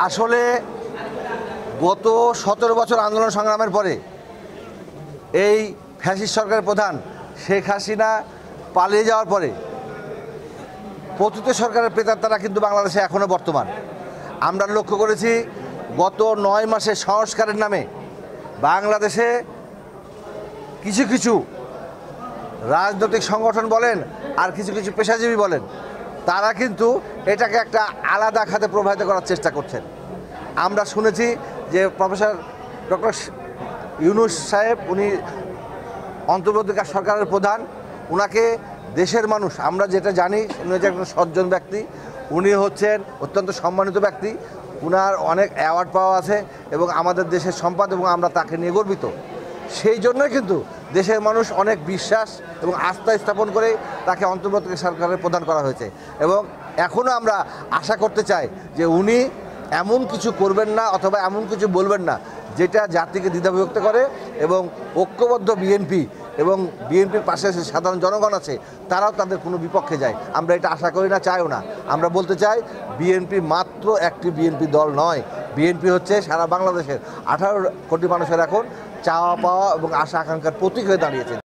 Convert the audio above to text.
আসলে গত 17 বছর আন্দোলন সংগ্রামের পরে এই ফ্যাসিস্ট সরকারের প্রধান শেখ হাসিনা পালিয়ে যাওয়ার পরে পতিত সরকারের প্রেতাত্মারা কিন্তু বাংলাদেশে এখনও বর্তমান। আমরা লক্ষ্য করেছি গত 9 মাসে সংস্কারের নামে বাংলাদেশে কিছু কিছু রাজনৈতিক সংগঠন বলেন আর কিছু কিছু পেশাজীবী বলেন, তারা কিন্তু এটাকে একটা আলাদা খাতে প্রভাবিত করার চেষ্টা করছেন। আমরা শুনেছি যে প্রফেসর ডক্টর ইউনূস সাহেব, উনি অন্তর্বর্তীকালীন সরকারের প্রধান, উনাকে দেশের মানুষ, আমরা যেটা জানি, উনি হচ্ছে একজন সজ্জন ব্যক্তি, উনি হচ্ছেন অত্যন্ত সম্মানিত ব্যক্তি, উনার অনেক অ্যাওয়ার্ড পাওয়া আছে এবং আমাদের দেশের সম্পদ, এবং আমরা তাকে নিয়ে গর্বিত। সেই জন্যই কিন্তু দেশের মানুষ অনেক বিশ্বাস এবং আস্থা স্থাপন করে তাকে অন্তর্বর্তী সরকারের প্রদান করা হয়েছে। এবং এখনও আমরা আশা করতে চাই যে উনি এমন কিছু করবেন না অথবা এমন কিছু বলবেন না যেটা জাতিকে দ্বিধাবিভক্ত করে, এবং ঐক্যবদ্ধ বিএনপি এবং বিএনপির পাশে সাধারণ জনগণ আছে, তারাও তাদের কোনো বিপক্ষে যায়। আমরা এটা আশা করি না, চাইও না। আমরা বলতে চাই বিএনপি মাত্র একটি বিএনপি দল নয়, বিএনপি হচ্ছে সারা বাংলাদেশের 18 কোটি মানুষের এখন চাওয়া পাওয়া এবং আশা আকাঙ্ক্ষার প্রতীক হয়ে দাঁড়িয়েছে।